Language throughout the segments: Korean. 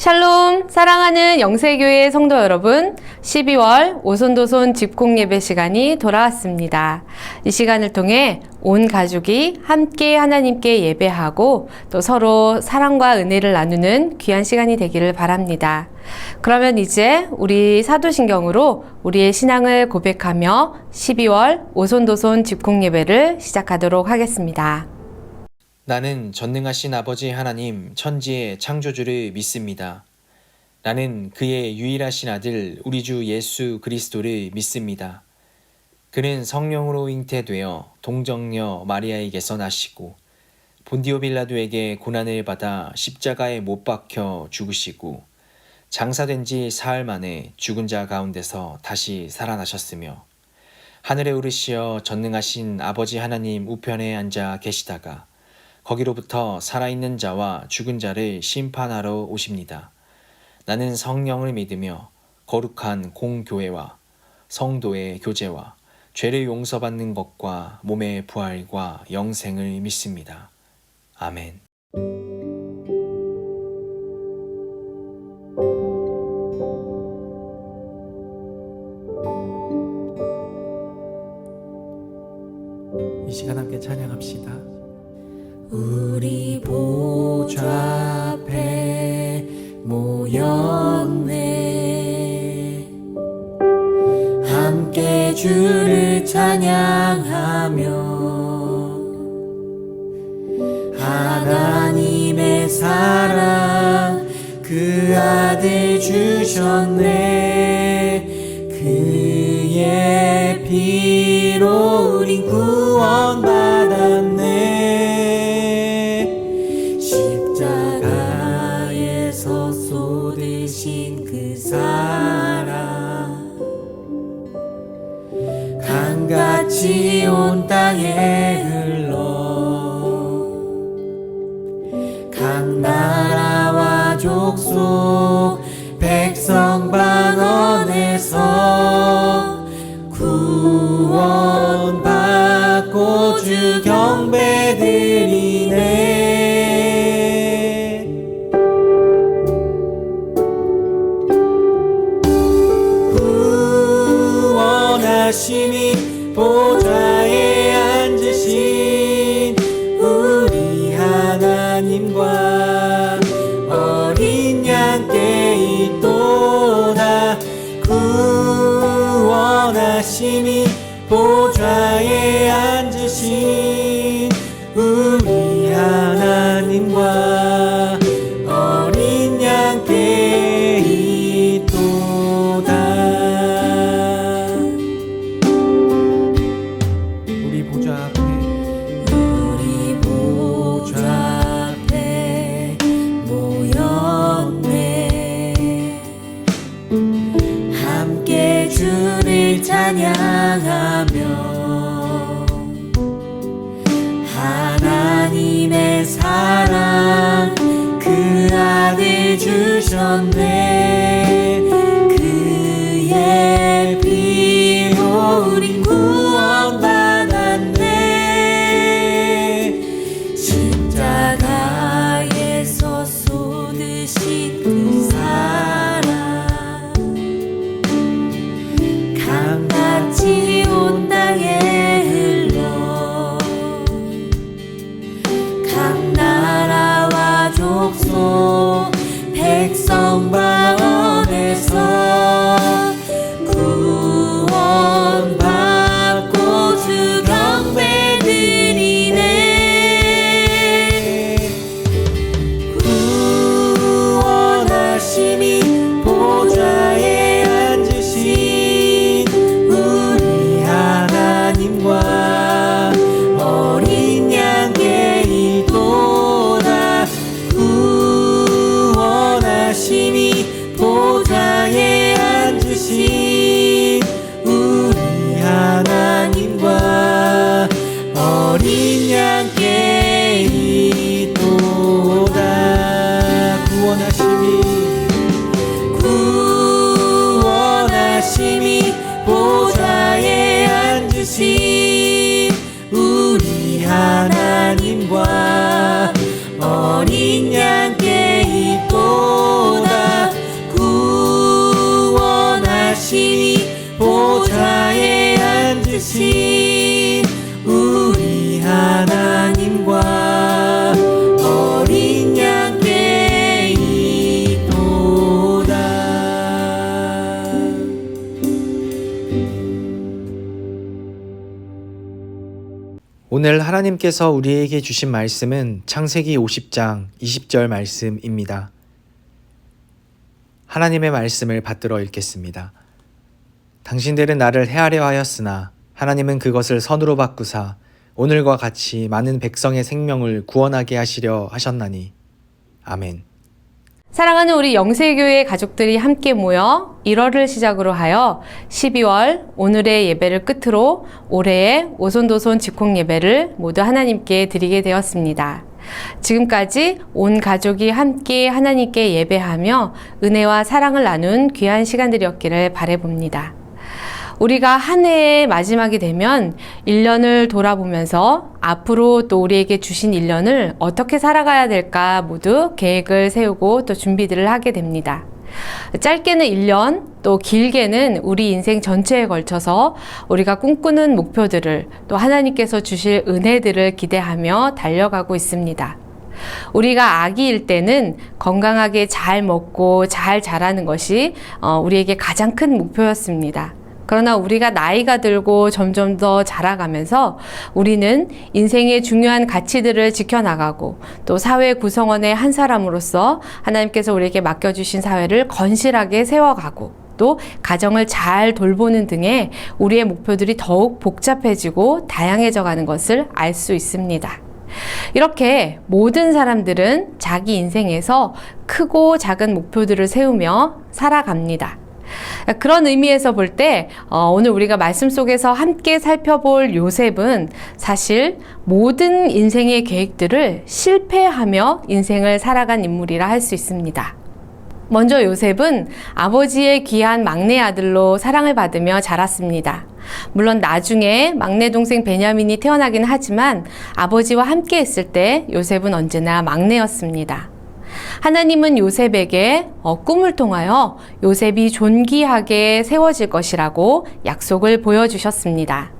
샬롬, 사랑하는 영세교회 성도 여러분, 12월 오손도손 집콕예배 시간이 돌아왔습니다. 이 시간을 통해 온 가족이 함께 하나님께 예배하고 또 서로 사랑과 은혜를 나누는 귀한 시간이 되기를 바랍니다. 그러면 이제 우리 사도신경으로 우리의 신앙을 고백하며 12월 오손도손 집콕예배를 시작하도록 하겠습니다. 나는 전능하신 아버지 하나님 천지의 창조주를 믿습니다. 나는 그의 유일하신 아들 우리 주 예수 그리스도를 믿습니다. 그는 성령으로 잉태되어 동정녀 마리아에게서 나시고 본디오 빌라도에게 고난을 받아 십자가에 못 박혀 죽으시고 장사된 지 사흘 만에 죽은 자 가운데서 다시 살아나셨으며 하늘에 오르시어 전능하신 아버지 하나님 우편에 앉아 계시다가 거기로부터 살아있는 자와 죽은 자를 심판하러 오십니다. 나는 성령을 믿으며 거룩한 공교회와 성도의 교제와 죄를 용서받는 것과 몸의 부활과 영생을 믿습니다. 아멘. 이 시간 함께 찬양합시다. 우리 보좌 앞에 모였네. 함께 주를 찬양하며 하나님의 사랑 그 아들 주셨네. 그의 피로 우린 구원받았네. 십자가에서 쏟으신 그 사랑 강같이 온 땅에 흘러 각 나라와 족속 백성 방언에서 구원받고 주 경배드리네. 구원하심이 보좌에 앉으신 우리 하나님과 어린 양께 있도다. 구원하심이 보좌에 앉으신 우리 하나님과 어린 양께 있도다. 우리 보좌 앞에 우리 보좌 앞에 모였네. 함께 주를 찬양하며 하나님의 사랑 그 아들 주셨네. 그의 피로 우린 구원받았네. 십자가에서 쏟으신 그 사랑 강같이 온 땅에 흘러 각 나라와 족속 백성 방언 되신 우리 하나님과 어린 양께 있도다. 오늘 하나님께서 우리에게 주신 말씀은 창세기 50장 20절 말씀입니다. 하나님의 말씀을 받들어 읽겠습니다. 당신들은 나를 해하려 하였으나 하나님은 그것을 선으로 바꾸사 오늘과 같이 많은 백성의 생명을 구원하게 하시려 하셨나니. 아멘. 사랑하는 우리 영세교회 가족들이 함께 모여 1월을 시작으로 하여 12월 오늘의 예배를 끝으로 올해의 오손도손 집콕 예배를 모두 하나님께 드리게 되었습니다. 지금까지 온 가족이 함께 하나님께 예배하며 은혜와 사랑을 나눈 귀한 시간들이었기를 바라봅니다. 우리가 한 해의 마지막이 되면 1년을 돌아보면서 앞으로 또 우리에게 주신 1년을 어떻게 살아가야 될까 모두 계획을 세우고 또 준비들을 하게 됩니다. 짧게는 1년, 또 길게는 우리 인생 전체에 걸쳐서 우리가 꿈꾸는 목표들을 또 하나님께서 주실 은혜들을 기대하며 달려가고 있습니다. 우리가 아기일 때는 건강하게 잘 먹고 잘 자라는 것이 우리에게 가장 큰 목표였습니다. 그러나 우리가 나이가 들고 점점 더 자라가면서 우리는 인생의 중요한 가치들을 지켜나가고 또 사회 구성원의 한 사람으로서 하나님께서 우리에게 맡겨주신 사회를 건실하게 세워가고 또 가정을 잘 돌보는 등의 우리의 목표들이 더욱 복잡해지고 다양해져 가는 것을 알 수 있습니다. 이렇게 모든 사람들은 자기 인생에서 크고 작은 목표들을 세우며 살아갑니다. 그런 의미에서 볼 때 오늘 우리가 말씀 속에서 함께 살펴볼 요셉은 사실 모든 인생의 계획들을 실패하며 인생을 살아간 인물이라 할 수 있습니다. 먼저 요셉은 아버지의 귀한 막내 아들로 사랑을 받으며 자랐습니다. 물론 나중에 막내 동생 베냐민이 태어나긴 하지만 아버지와 함께 있을 때 요셉은 언제나 막내였습니다. 하나님은 요셉에게 꿈을 통하여 요셉이 존귀하게 세워질 것이라고 약속을 보여주셨습니다.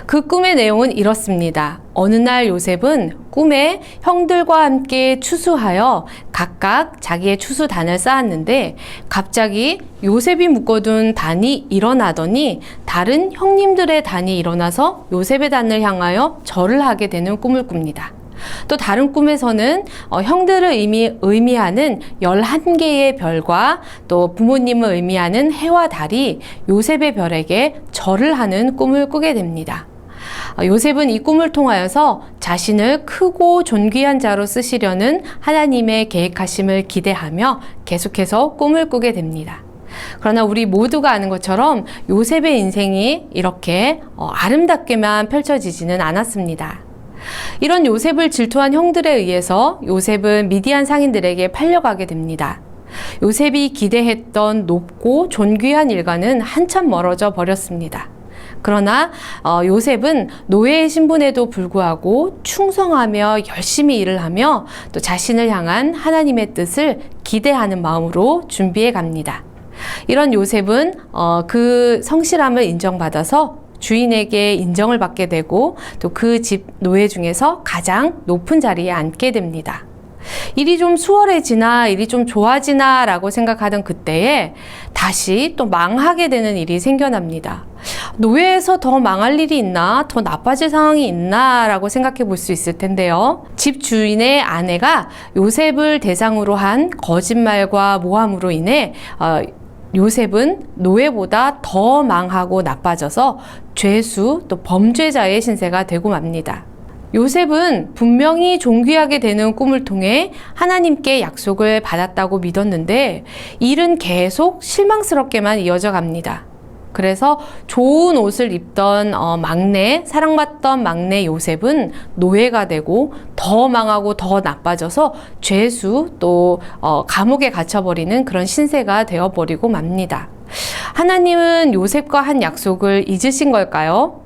그 꿈의 내용은 이렇습니다. 어느 날 요셉은 꿈에 형들과 함께 추수하여 각각 자기의 추수단을 쌓았는데 갑자기 요셉이 묶어둔 단이 일어나더니 다른 형님들의 단이 일어나서 요셉의 단을 향하여 절을 하게 되는 꿈을 꿉니다. 또 다른 꿈에서는 형들을 의미하는 11개의 별과 또 부모님을 의미하는 해와 달이 요셉의 별에게 절을 하는 꿈을 꾸게 됩니다. 요셉은 이 꿈을 통하여서 자신을 크고 존귀한 자로 쓰시려는 하나님의 계획하심을 기대하며 계속해서 꿈을 꾸게 됩니다. 그러나 우리 모두가 아는 것처럼 요셉의 인생이 이렇게 아름답게만 펼쳐지지는 않았습니다. 이런 요셉을 질투한 형들에 의해서 요셉은 미디안 상인들에게 팔려가게 됩니다. 요셉이 기대했던 높고 존귀한 일과는 한참 멀어져 버렸습니다. 그러나 요셉은 노예의 신분에도 불구하고 충성하며 열심히 일을 하며 또 자신을 향한 하나님의 뜻을 기대하는 마음으로 준비해 갑니다. 이런 요셉은 그 성실함을 인정받아서 주인에게 인정을 받게 되고 또 그 집 노예 중에서 가장 높은 자리에 앉게 됩니다. 일이 좀 수월해지나 일이 좀 좋아지나 라고 생각하던 그때에 다시 또 망하게 되는 일이 생겨납니다. 노예에서 더 망할 일이 있나? 더 나빠질 상황이 있나? 라고 생각해 볼 수 있을 텐데요. 집 주인의 아내가 요셉을 대상으로 한 거짓말과 모함으로 인해 요셉은 노예보다 더 망하고 나빠져서 죄수 또 범죄자의 신세가 되고 맙니다. 요셉은 분명히 존귀하게 되는 꿈을 통해 하나님께 약속을 받았다고 믿었는데 일은 계속 실망스럽게만 이어져 갑니다. 그래서 좋은 옷을 입던 사랑받던 막내 요셉은 노예가 되고 더 망하고 더 나빠져서 죄수 또 감옥에 갇혀버리는 그런 신세가 되어버리고 맙니다. 하나님은 요셉과 한 약속을 잊으신 걸까요?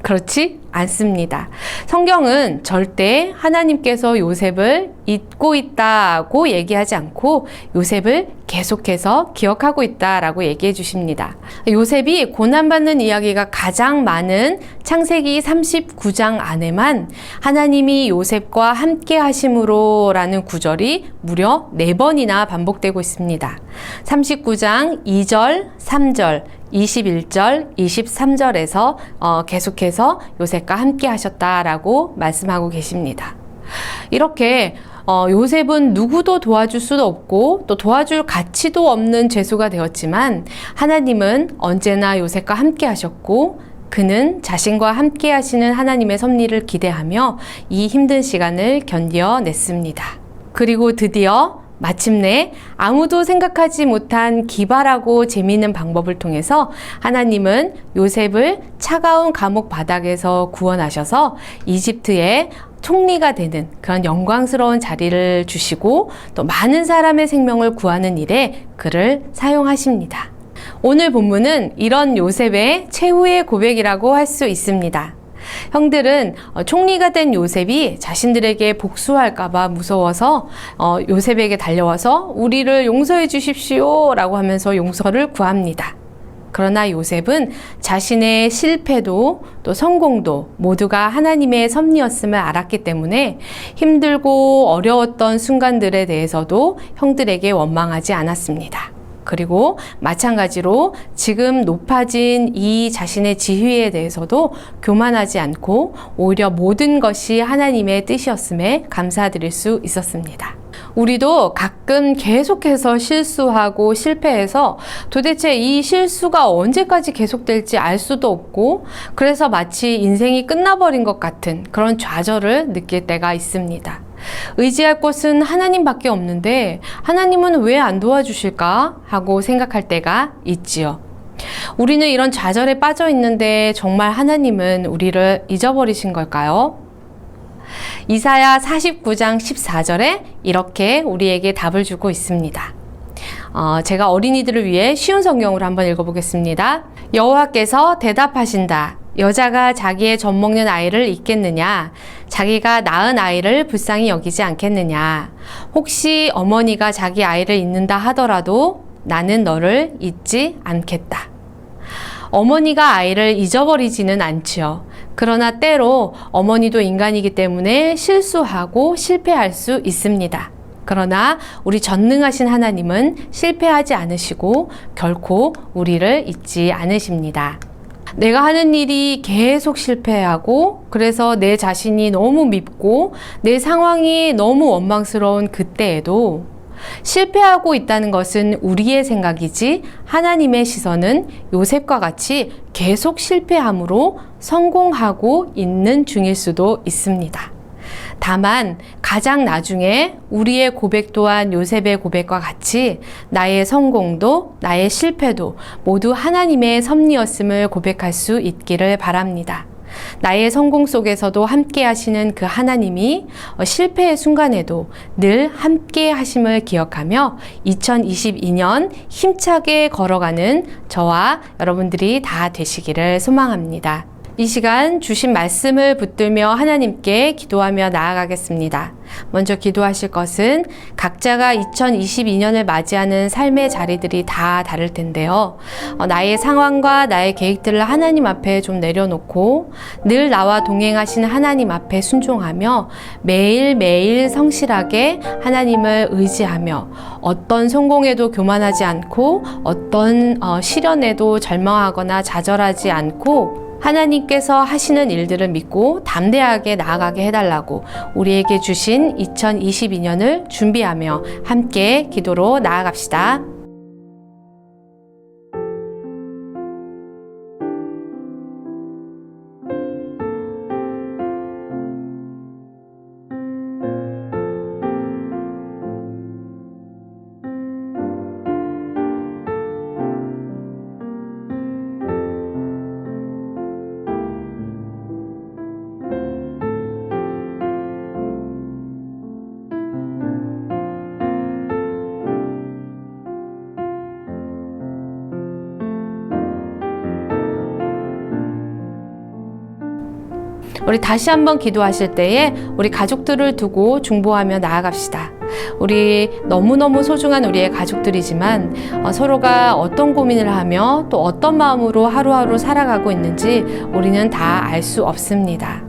그렇지 않습니다. 성경은 절대 하나님께서 요셉을 잊고 있다고 얘기하지 않고 요셉을 계속해서 기억하고 있다라고 얘기해 주십니다. 요셉이 고난받는 이야기가 가장 많은 창세기 39장 안에만 하나님이 요셉과 함께 하심으로 라는 구절이 무려 4번이나 반복되고 있습니다. 39장 2절, 3절, 21절, 23절에서 계속해서 요셉과 함께 하셨다라고 말씀하고 계십니다. 이렇게 요셉은 누구도 도와줄 수도 없고 또 도와줄 가치도 없는 죄수가 되었지만 하나님은 언제나 요셉과 함께 하셨고 그는 자신과 함께 하시는 하나님의 섭리를 기대하며 이 힘든 시간을 견뎌냈습니다. 그리고 드디어 마침내 아무도 생각하지 못한 기발하고 재미있는 방법을 통해서 하나님은 요셉을 차가운 감옥 바닥에서 구원하셔서 이집트의 총리가 되는 그런 영광스러운 자리를 주시고 또 많은 사람의 생명을 구하는 일에 그를 사용하십니다. 오늘 본문은 이런 요셉의 최후의 고백이라고 할 수 있습니다. 형들은 총리가 된 요셉이 자신들에게 복수할까봐 무서워서 요셉에게 달려와서 우리를 용서해 주십시오 라고 하면서 용서를 구합니다. 그러나 요셉은 자신의 실패도 또 성공도 모두가 하나님의 섭리였음을 알았기 때문에 힘들고 어려웠던 순간들에 대해서도 형들에게 원망하지 않았습니다. 그리고 마찬가지로 지금 높아진 이 자신의 지위에 대해서도 교만하지 않고 오히려 모든 것이 하나님의 뜻이었음에 감사드릴 수 있었습니다. 우리도 가끔 계속해서 실수하고 실패해서 도대체 이 실수가 언제까지 계속될지 알 수도 없고 그래서 마치 인생이 끝나버린 것 같은 그런 좌절을 느낄 때가 있습니다. 의지할 곳은 하나님밖에 없는데 하나님은 왜 안 도와주실까 하고 생각할 때가 있지요. 우리는 이런 좌절에 빠져 있는데 정말 하나님은 우리를 잊어버리신 걸까요? 이사야 49장 14절에 이렇게 우리에게 답을 주고 있습니다. 제가 어린이들을 위해 쉬운 성경으로 한번 읽어보겠습니다. 여호와께서 대답하신다. 여자가 자기의 젖먹는 아이를 잊겠느냐? 자기가 낳은 아이를 불쌍히 여기지 않겠느냐? 혹시 어머니가 자기 아이를 잊는다 하더라도 나는 너를 잊지 않겠다. 어머니가 아이를 잊어버리지는 않지요. 그러나 때로 어머니도 인간이기 때문에 실수하고 실패할 수 있습니다. 그러나 우리 전능하신 하나님은 실패하지 않으시고 결코 우리를 잊지 않으십니다. 내가 하는 일이 계속 실패하고 그래서 내 자신이 너무 밉고 내 상황이 너무 원망스러운 그때에도 실패하고 있다는 것은 우리의 생각이지 하나님의 시선은 요셉과 같이 계속 실패함으로 성공하고 있는 중일 수도 있습니다. 다만 가장 나중에 우리의 고백 또한 요셉의 고백과 같이 나의 성공도 나의 실패도 모두 하나님의 섭리였음을 고백할 수 있기를 바랍니다. 나의 성공 속에서도 함께 하시는 그 하나님이 실패의 순간에도 늘 함께 하심을 기억하며 2022년 힘차게 걸어가는 저와 여러분들이 다 되시기를 소망합니다. 이 시간 주신 말씀을 붙들며 하나님께 기도하며 나아가겠습니다. 먼저 기도하실 것은 각자가 2022년을 맞이하는 삶의 자리들이 다 다를 텐데요. 나의 상황과 나의 계획들을 하나님 앞에 좀 내려놓고 늘 나와 동행하시는 하나님 앞에 순종하며 매일매일 성실하게 하나님을 의지하며 어떤 성공에도 교만하지 않고 어떤 시련에도 절망하거나 좌절하지 않고 하나님께서 하시는 일들을 믿고 담대하게 나아가게 해달라고 우리에게 주신 2022년을 준비하며 함께 기도로 나아갑시다. 우리 다시 한번 기도하실 때에 우리 가족들을 두고 중보하며 나아갑시다. 우리 너무너무 소중한 우리의 가족들이지만 서로가 어떤 고민을 하며 또 어떤 마음으로 하루하루 살아가고 있는지 우리는 다 알 수 없습니다.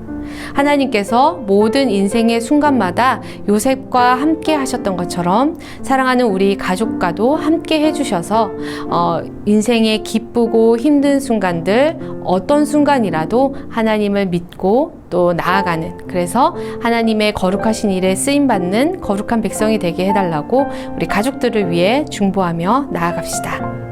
하나님께서 모든 인생의 순간마다 요셉과 함께 하셨던 것처럼 사랑하는 우리 가족과도 함께 해주셔서 인생의 기쁘고 힘든 순간들 어떤 순간이라도 하나님을 믿고 또 나아가는, 그래서 하나님의 거룩하신 일에 쓰임받는 거룩한 백성이 되게 해달라고 우리 가족들을 위해 중보하며 나아갑시다.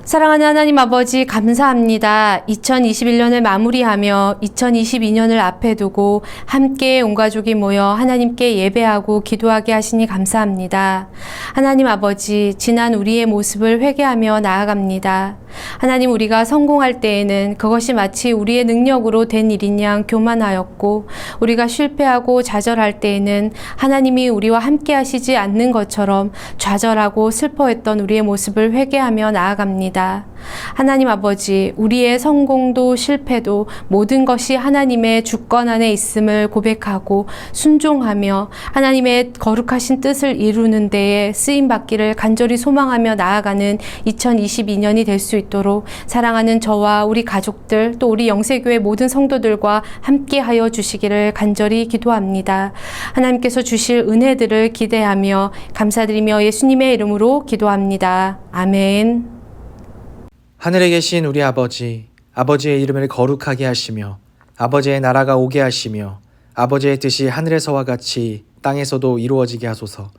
사랑하는 하나님 아버지, 감사합니다. 2021년을 마무리하며 2022년을 앞에 두고 함께 온 가족이 모여 하나님께 예배하고 기도하게 하시니 감사합니다. 하나님 아버지, 지난 우리의 모습을 회개하며 나아갑니다. 하나님, 우리가 성공할 때에는 그것이 마치 우리의 능력으로 된 일인 양 교만하였고, 우리가 실패하고 좌절할 때에는 하나님이 우리와 함께 하시지 않는 것처럼 좌절하고 슬퍼했던 우리의 모습을 회개하며 나아갑니다. 하나님 아버지, 우리의 성공도 실패도 모든 것이 하나님의 주권 안에 있음을 고백하고 순종하며 하나님의 거룩하신 뜻을 이루는 데에 쓰임받기를 간절히 소망하며 나아가는 2022년이 될 수 있도록 사랑하는 저와 우리 가족들 또 우리 영세교회 모든 성도들과 함께하여 주시기를 간절히 기도합니다. 하나님께서 주실 은혜들을 기대하며 감사드리며 예수님의 이름으로 기도합니다. 아멘. 하늘에 계신 우리 아버지, 아버지의 이름을 거룩하게 하시며 아버지의 나라가 오게 하시며 아버지의 뜻이 하늘에서와 같이 땅에서도 이루어지게 하소서.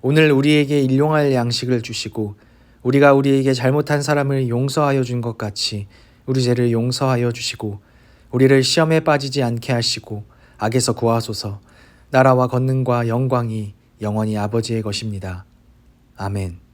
오늘 우리에게 일용할 양식을 주시고 우리가 우리에게 잘못한 사람을 용서하여 준 것 같이 우리 죄를 용서하여 주시고 우리를 시험에 빠지지 않게 하시고 악에서 구하소서. 나라와 권능과 영광이 영원히 아버지의 것입니다. 아멘.